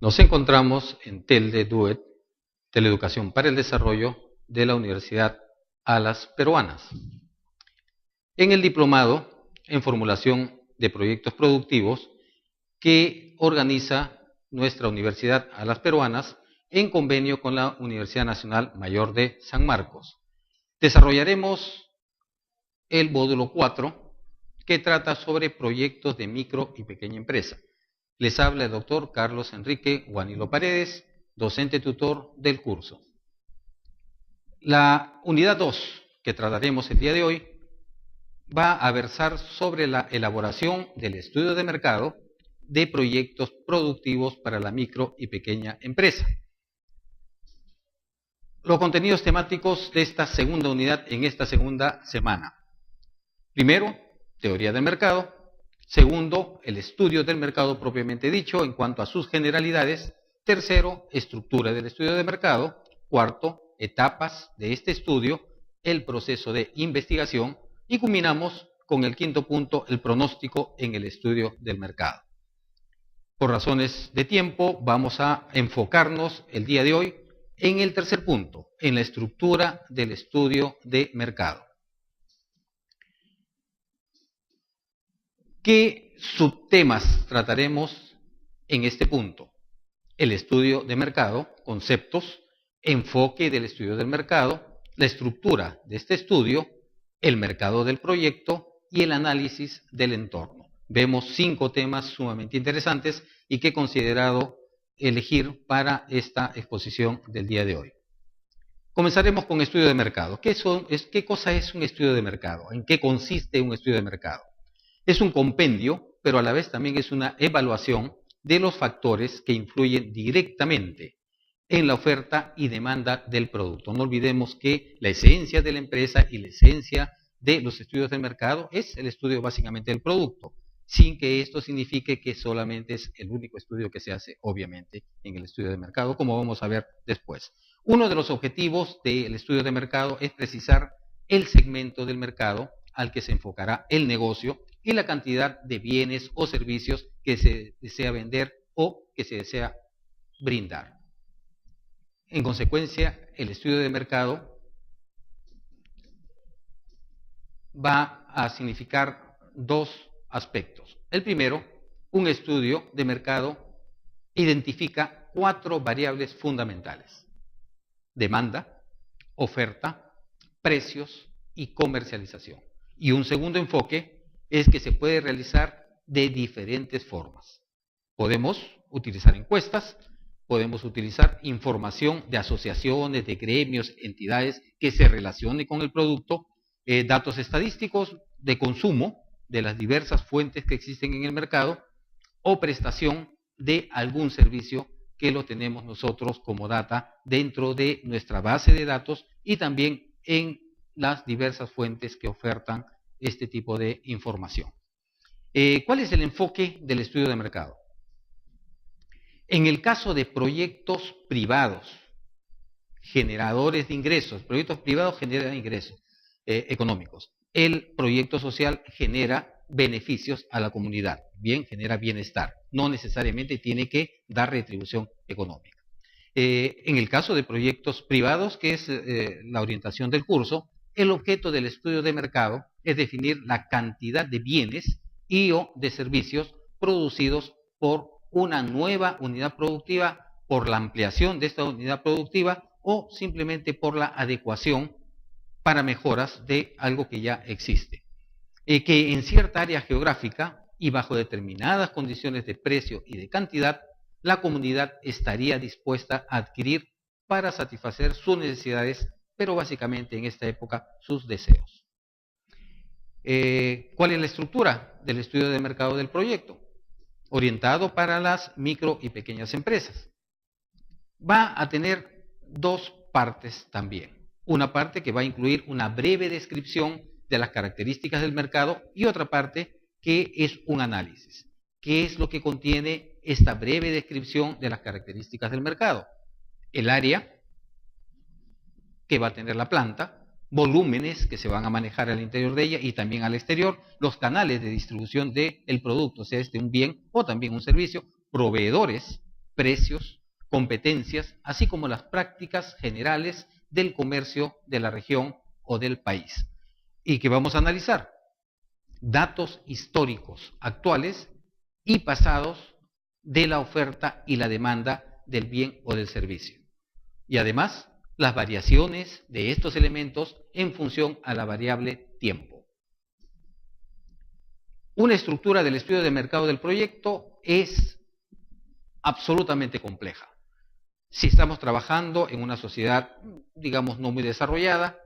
Nos encontramos en TELDE DUET, Teleeducación para el Desarrollo de la Universidad Alas Peruanas. En el diplomado en formulación de proyectos productivos que organiza nuestra Universidad Alas Peruanas en convenio con la Universidad Nacional Mayor de San Marcos. Desarrollaremos el módulo 4 que trata sobre proyectos de micro y pequeña empresa. Les habla el doctor Carlos Enrique Guanilo Paredes, docente tutor del curso. La unidad 2 que trataremos el día de hoy va a versar sobre la elaboración del estudio de mercado de proyectos productivos para la micro y pequeña empresa. Los contenidos temáticos de esta segunda unidad en esta segunda semana. Primero, teoría del mercado. Segundo, el estudio del mercado propiamente dicho en cuanto a sus generalidades. Tercero, estructura del estudio de mercado. Cuarto, etapas de este estudio, el proceso de investigación. Y culminamos con el quinto punto, el pronóstico en el estudio del mercado. Por razones de tiempo, vamos a enfocarnos el día de hoy en el tercer punto, en la estructura del estudio de mercado. ¿Qué subtemas trataremos en este punto? El estudio de mercado, conceptos, enfoque del estudio del mercado, la estructura de este estudio, el mercado del proyecto y el análisis del entorno. Vemos 5 temas sumamente interesantes y que he considerado elegir para esta exposición del día de hoy. Comenzaremos con estudio de mercado. ¿Qué cosa es un estudio de mercado? ¿En qué consiste un estudio de mercado? Es un compendio, pero a la vez también es una evaluación de los factores que influyen directamente en la oferta y demanda del producto. No olvidemos que la esencia de la empresa y la esencia de los estudios de mercado es el estudio básicamente del producto, sin que esto signifique que solamente es el único estudio que se hace, obviamente, en el estudio de mercado, como vamos a ver después. Uno de los objetivos del estudio de mercado es precisar el segmento del mercado al que se enfocará el negocio y la cantidad de bienes o servicios que se desea vender o que se desea brindar. En consecuencia, el estudio de mercado va a significar 2 aspectos. El primero, un estudio de mercado identifica 4 variables fundamentales: demanda, oferta, precios y comercialización. Y un segundo enfoque es que se puede realizar de diferentes formas. Podemos utilizar encuestas, podemos utilizar información de asociaciones, de gremios, entidades que se relacionen con el producto, datos estadísticos de consumo de las diversas fuentes que existen en el mercado o prestación de algún servicio que lo tenemos nosotros como data dentro de nuestra base de datos y también en las diversas fuentes que ofertan este tipo de información. ¿Cuál es el enfoque del estudio de mercado? En el caso de proyectos privados, generadores de ingresos, proyectos privados generan ingresos económicos. El proyecto social genera beneficios a la comunidad, bien, genera bienestar, no necesariamente tiene que dar retribución económica. En el caso de proyectos privados, que es la orientación del curso, el objeto del estudio de mercado es definir la cantidad de bienes y o de servicios producidos por una nueva unidad productiva, por la ampliación de esta unidad productiva o simplemente por la adecuación para mejoras de algo que ya existe. Que en cierta área geográfica y bajo determinadas condiciones de precio y de cantidad, la comunidad estaría dispuesta a adquirir para satisfacer sus necesidades, pero básicamente en esta época sus deseos. ¿Cuál es la estructura del estudio de mercado del proyecto? Orientado para las micro y pequeñas empresas. Va a tener 2 partes también. Una parte que va a incluir una breve descripción de las características del mercado y otra parte que es un análisis. ¿Qué es lo que contiene esta breve descripción de las características del mercado? El área que va a tener la planta, volúmenes que se van a manejar al interior de ella y también al exterior, los canales de distribución del producto, sea este un bien o también un servicio, proveedores, precios, competencias, así como las prácticas generales del comercio de la región o del país. ¿Y qué vamos a analizar? Datos históricos actuales y pasados de la oferta y la demanda del bien o del servicio. Y además, las variaciones de estos elementos en función a la variable tiempo. Una estructura del estudio de mercado del proyecto es absolutamente compleja. Si estamos trabajando en una sociedad, digamos, no muy desarrollada,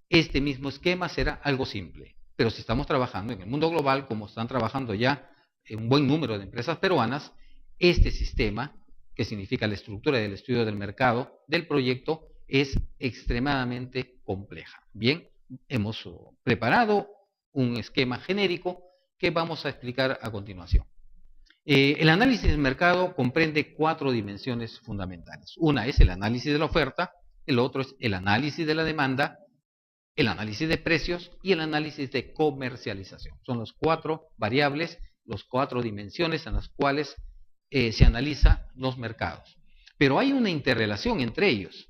este mismo esquema será algo simple. Pero si estamos trabajando en el mundo global, como están trabajando ya un buen número de empresas peruanas, este sistema, que significa la estructura del estudio del mercado del proyecto, es extremadamente compleja. Bien, hemos preparado un esquema genérico que vamos a explicar a continuación. El análisis del mercado comprende 4 dimensiones fundamentales. Una es el análisis de la oferta, el otro es el análisis de la demanda, el análisis de precios y el análisis de comercialización. Son las 4 variables, las 4 dimensiones en las cuales se analizan los mercados. Pero hay una interrelación entre ellos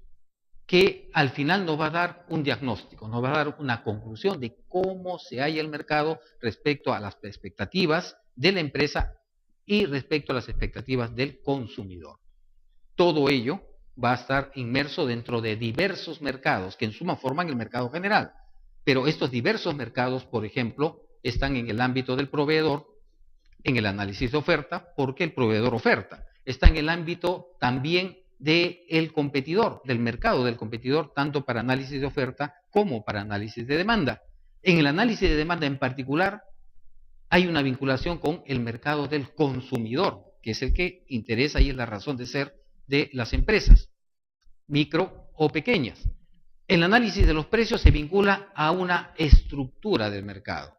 que al final nos va a dar un diagnóstico, nos va a dar una conclusión de cómo se halla el mercado respecto a las expectativas de la empresa y respecto a las expectativas del consumidor. Todo ello va a estar inmerso dentro de diversos mercados que en suma forman el mercado general. Pero estos diversos mercados, por ejemplo, están en el ámbito del proveedor, en el análisis de oferta, porque el proveedor oferta. Está en el ámbito también del competidor, del mercado del competidor, tanto para análisis de oferta como para análisis de demanda. En el análisis de demanda en particular, hay una vinculación con el mercado del consumidor, que es el que interesa y es la razón de ser de las empresas, micro o pequeñas. El análisis de los precios se vincula a una estructura del mercado.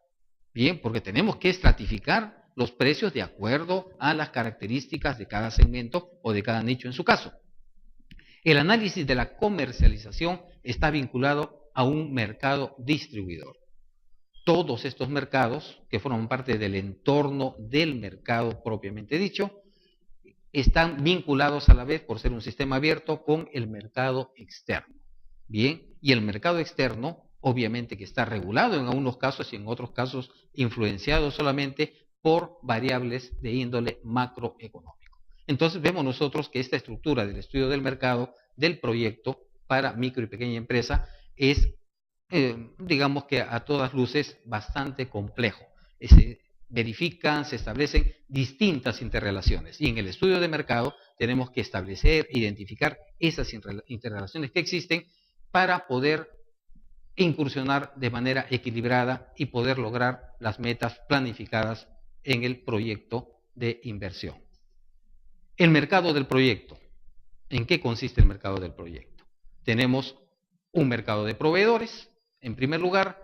Bien, porque tenemos que estratificar los precios de acuerdo a las características de cada segmento o de cada nicho en su caso. El análisis de la comercialización está vinculado a un mercado distribuidor. Todos estos mercados, que forman parte del entorno del mercado propiamente dicho, están vinculados a la vez, por ser un sistema abierto, con el mercado externo. Bien, y el mercado externo, obviamente que está regulado en algunos casos y en otros casos influenciado solamente por variables de índole macroeconómico. Entonces vemos nosotros que esta estructura del estudio del mercado del proyecto para micro y pequeña empresa es digamos que a todas luces bastante complejo. Se verifican, se establecen distintas interrelaciones y en el estudio de mercado tenemos que establecer, identificar esas interrelaciones que existen para poder incursionar de manera equilibrada y poder lograr las metas planificadas en el proyecto de inversión. El mercado del proyecto. ¿En qué consiste el mercado del proyecto? Tenemos un mercado de proveedores, en primer lugar,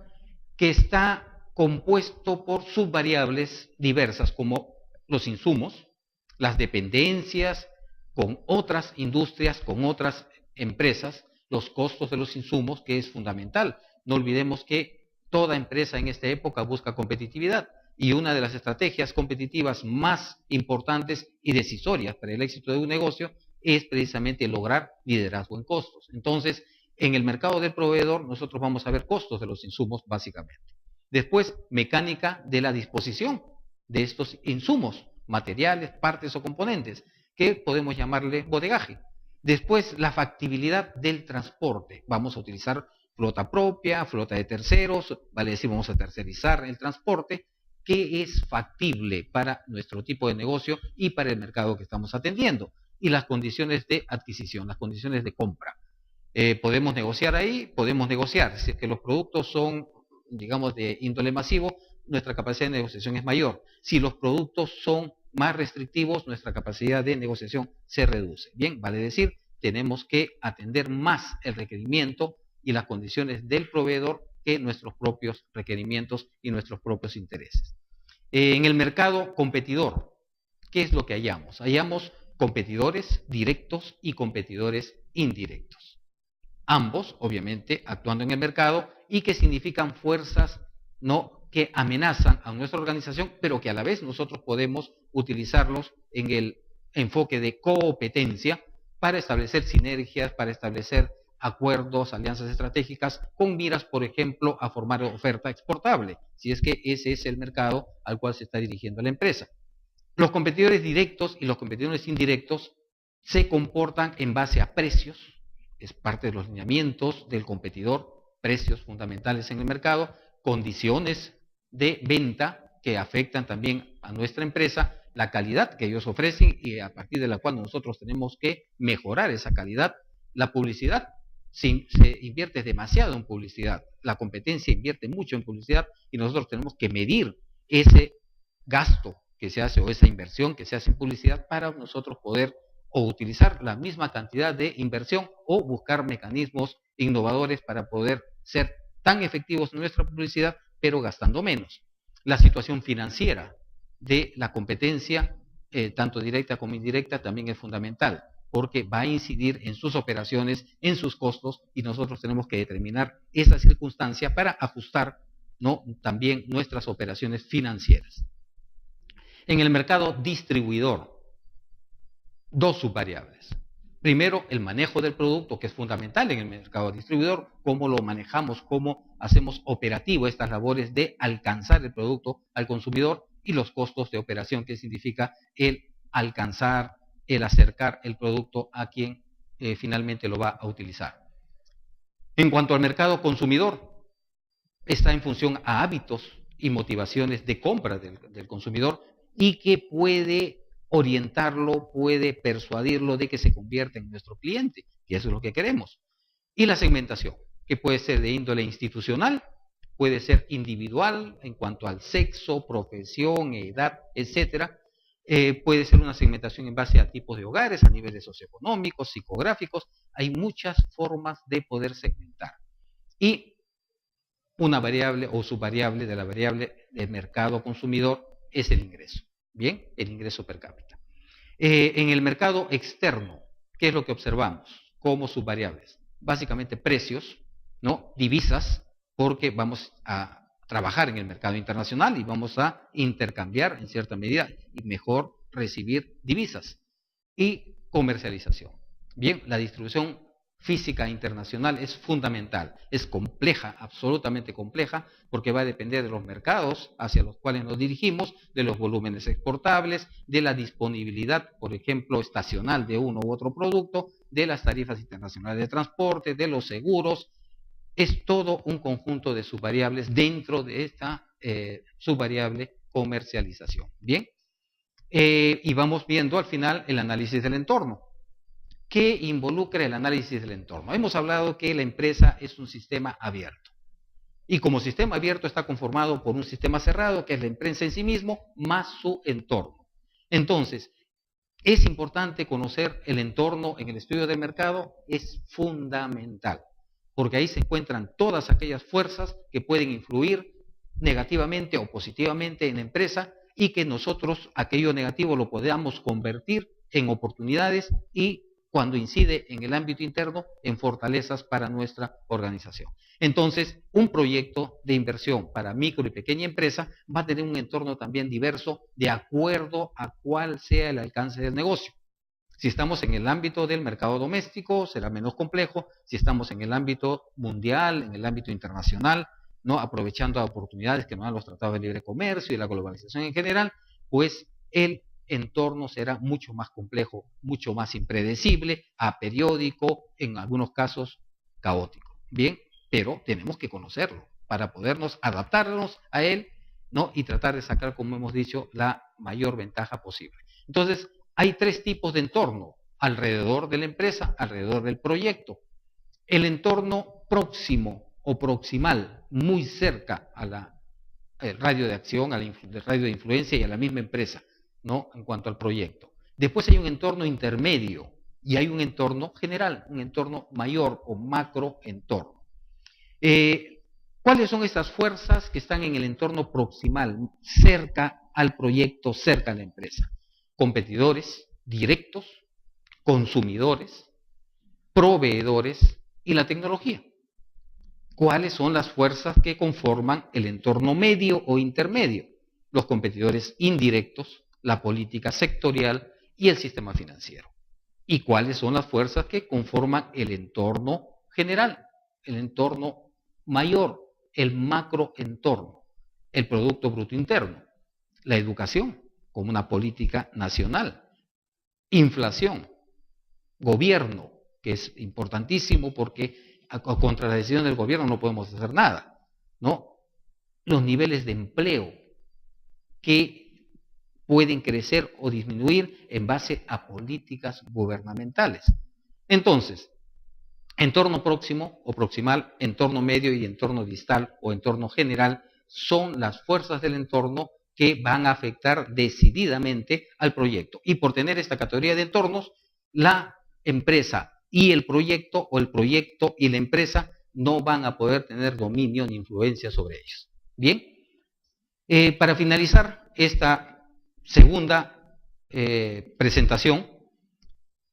que está compuesto por subvariables diversas como los insumos, las dependencias con otras industrias, con otras empresas, los costos de los insumos, que es fundamental. No olvidemos que toda empresa en esta época busca competitividad y una de las estrategias competitivas más importantes y decisorias para el éxito de un negocio es precisamente lograr liderazgo en costos. Entonces, en el mercado del proveedor nosotros vamos a ver costos de los insumos básicamente. Después, mecánica de la disposición de estos insumos, materiales, partes o componentes, que podemos llamarle bodegaje. Después, la factibilidad del transporte. Vamos a utilizar flota propia, flota de terceros, vale decir, vamos a tercerizar el transporte, que es factible para nuestro tipo de negocio y para el mercado que estamos atendiendo. Y las condiciones de adquisición, las condiciones de compra. Podemos negociar ahí, podemos negociar. Si es que los productos son, digamos, de índole masivo, nuestra capacidad de negociación es mayor. Si los productos son más restrictivos, nuestra capacidad de negociación se reduce. Bien, vale decir, tenemos que atender más el requerimiento y las condiciones del proveedor que nuestros propios requerimientos y nuestros propios intereses. En el mercado competidor, ¿qué es lo que hallamos? Hallamos competidores directos y competidores indirectos. Ambos, obviamente, actuando en el mercado y que significan fuerzas que amenazan a nuestra organización, pero que a la vez nosotros podemos utilizarlos en el enfoque de competencia para establecer sinergias, para establecer acuerdos, alianzas estratégicas, con miras, por ejemplo, a formar oferta exportable, si es que ese es el mercado al cual se está dirigiendo la empresa. Los competidores directos y los competidores indirectos se comportan en base a precios, es parte de los lineamientos del competidor, precios fundamentales en el mercado, condiciones de venta que afectan también a nuestra empresa, la calidad que ellos ofrecen y a partir de la cual nosotros tenemos que mejorar esa calidad, la publicidad. Si se invierte demasiado en publicidad, la competencia invierte mucho en publicidad y nosotros tenemos que medir ese gasto que se hace o esa inversión que se hace en publicidad para nosotros poder o utilizar la misma cantidad de inversión o buscar mecanismos innovadores para poder ser tan efectivos en nuestra publicidad, pero gastando menos. La situación financiera de la competencia, tanto directa como indirecta, también es fundamental, porque va a incidir en sus operaciones, en sus costos, y nosotros tenemos que determinar esa circunstancia para ajustar, ¿no?, también nuestras operaciones financieras. En el mercado distribuidor, dos subvariables. Primero, el manejo del producto, que es fundamental en el mercado distribuidor, cómo lo manejamos, cómo hacemos operativo estas labores de alcanzar el producto al consumidor, y los costos de operación, que significa el alcanzar, el acercar el producto a quien finalmente lo va a utilizar. En cuanto al mercado consumidor, está en función a hábitos y motivaciones de compra del consumidor y que puede orientarlo, puede persuadirlo de que se convierta en nuestro cliente, y eso es lo que queremos. Y la segmentación, que puede ser de índole institucional, puede ser individual en cuanto al sexo, profesión, edad, etcétera. Puede ser una segmentación en base a tipos de hogares, a niveles socioeconómicos, psicográficos. Hay muchas formas de poder segmentar. Y una variable o subvariable de la variable del mercado consumidor es el ingreso. Bien, el ingreso per cápita. En el mercado externo, ¿qué es lo que observamos como subvariables? Básicamente precios, ¿no?, divisas, porque vamos a trabajar en el mercado internacional y vamos a intercambiar en cierta medida y mejor recibir divisas. Y comercialización. Bien, la distribución física internacional es fundamental, es compleja, absolutamente compleja, porque va a depender de los mercados hacia los cuales nos dirigimos, de los volúmenes exportables, de la disponibilidad, por ejemplo, estacional de uno u otro producto, de las tarifas internacionales de transporte, de los seguros. Es todo un conjunto de subvariables dentro de esta subvariable comercialización. Bien, y vamos viendo al final el análisis del entorno. ¿Qué involucra el análisis del entorno? Hemos hablado que la empresa es un sistema abierto. Y como sistema abierto está conformado por un sistema cerrado, que es la empresa en sí mismo, más su entorno. Entonces, es importante conocer el entorno en el estudio del mercado, es fundamental, porque ahí se encuentran todas aquellas fuerzas que pueden influir negativamente o positivamente en la empresa y que nosotros aquello negativo lo podamos convertir en oportunidades y, cuando incide en el ámbito interno, en fortalezas para nuestra organización. Entonces, un proyecto de inversión para micro y pequeña empresa va a tener un entorno también diverso de acuerdo a cuál sea el alcance del negocio. Si estamos en el ámbito del mercado doméstico, será menos complejo. Si estamos en el ámbito mundial, en el ámbito internacional, ¿no?, aprovechando oportunidades que nos dan los tratados de libre comercio y la globalización en general, pues el entorno será mucho más complejo, mucho más impredecible, aperiódico, en algunos casos caótico. Bien, pero tenemos que conocerlo para podernos adaptarnos a él, ¿no?, y tratar de sacar, como hemos dicho, la mayor ventaja posible. Entonces, hay tres tipos de entorno alrededor de la empresa, alrededor del proyecto. El entorno próximo o proximal, muy cerca a la radio de acción, al radio de influencia y a la misma empresa, ¿no?, en cuanto al proyecto. Después hay un entorno intermedio y hay un entorno general, un entorno mayor o macro entorno. ¿Cuáles son estas fuerzas que están en el entorno proximal, cerca al proyecto, cerca a la empresa? Competidores directos, consumidores, proveedores y la tecnología. ¿Cuáles son las fuerzas que conforman el entorno medio o intermedio? Los competidores indirectos, la política sectorial y el sistema financiero. ¿Y cuáles son las fuerzas que conforman el entorno general, el entorno mayor, el macroentorno? El Producto Bruto Interno, la educación como una política nacional, inflación, gobierno, que es importantísimo porque contra la decisión del gobierno no podemos hacer nada, ¿no? Los niveles de empleo que pueden crecer o disminuir en base a políticas gubernamentales. Entonces, entorno próximo o proximal, entorno medio y entorno distal o entorno general son las fuerzas del entorno que van a afectar decididamente al proyecto. Y por tener esta categoría de entornos, la empresa y el proyecto, o el proyecto y la empresa, no van a poder tener dominio ni influencia sobre ellos. Bien, para finalizar esta segunda presentación,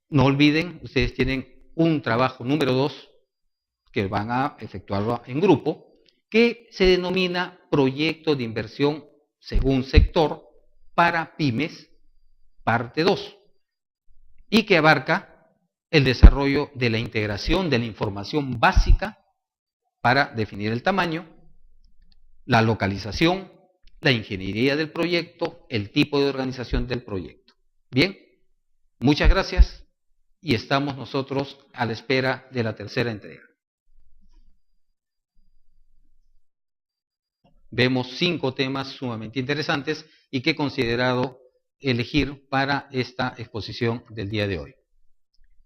no olviden, ustedes tienen un trabajo número 2 que van a efectuarlo en grupo, que se denomina Proyecto de Inversión según Sector para Pymes, parte 2, y que abarca el desarrollo de la integración de la información básica para definir el tamaño, la localización, la ingeniería del proyecto, el tipo de organización del proyecto. Bien, muchas gracias y estamos nosotros a la espera de la tercera entrega. Vemos 5 temas sumamente interesantes y que he considerado elegir para esta exposición del día de hoy.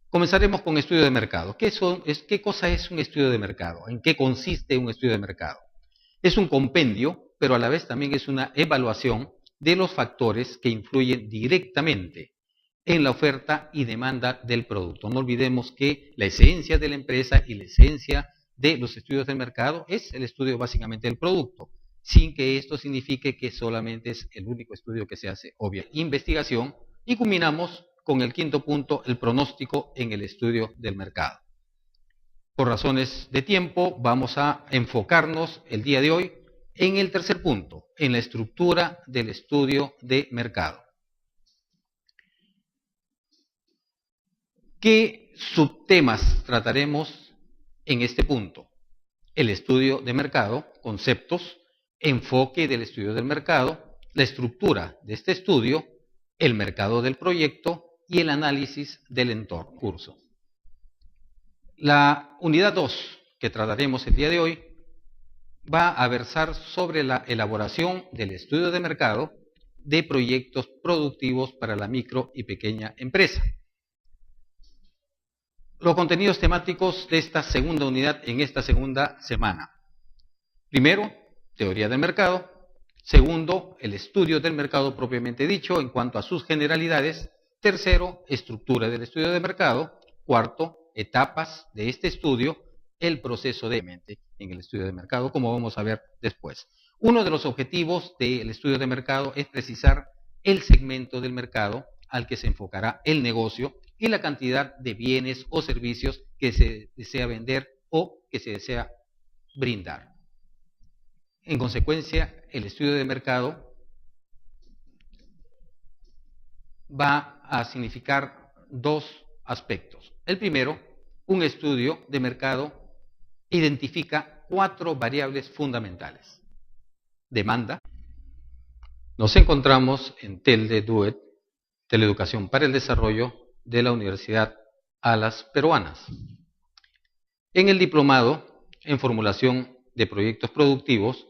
Comenzaremos con estudio de mercado. ¿Qué cosa es un estudio de mercado? ¿En qué consiste un estudio de mercado? Es un compendio, pero a la vez también es una evaluación de los factores que influyen directamente en la oferta y demanda del producto. No olvidemos que la esencia de la empresa y la esencia de los estudios de mercado es el estudio básicamente del producto, sin que esto signifique que solamente es el único estudio que se hace, obvia investigación, y culminamos con el 5.º punto, el pronóstico en el estudio del mercado. Por razones de tiempo, vamos a enfocarnos el día de hoy en el tercer punto, en la estructura del estudio de mercado. ¿Qué subtemas trataremos en este punto? El estudio de mercado, conceptos, enfoque del estudio del mercado, la estructura de este estudio, el mercado del proyecto y el análisis del entorno. Curso. La unidad 2 que trataremos el día de hoy va a versar sobre la elaboración del estudio de mercado de proyectos productivos para la micro y pequeña empresa. Los contenidos temáticos de esta segunda unidad en esta segunda semana. Primero, teoría del mercado. Segundo, el estudio del mercado propiamente dicho en cuanto a sus generalidades. Tercero, estructura del estudio de mercado. Cuarto, etapas de este estudio, el proceso en el estudio de mercado, como vamos a ver después. Uno de los objetivos del estudio de mercado es precisar el segmento del mercado al que se enfocará el negocio y la cantidad de bienes o servicios que se desea vender o que se desea brindar. En consecuencia, el estudio de mercado va a significar 2 aspectos. El primero, un estudio de mercado identifica 4 variables fundamentales. Demanda. Nos encontramos en TEL de DUET, Teleeducación para el Desarrollo de la Universidad Alas Peruanas. En el diplomado en formulación de proyectos productivos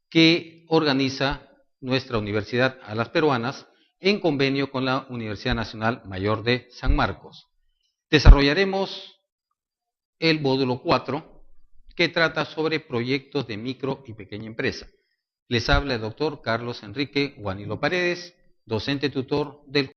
que organiza nuestra Universidad Alas Peruanas en convenio con la Universidad Nacional Mayor de San Marcos. Desarrollaremos el módulo 4 que trata sobre proyectos de micro y pequeña empresa. Les habla el doctor Carlos Enrique Guanilo Paredes, docente tutor del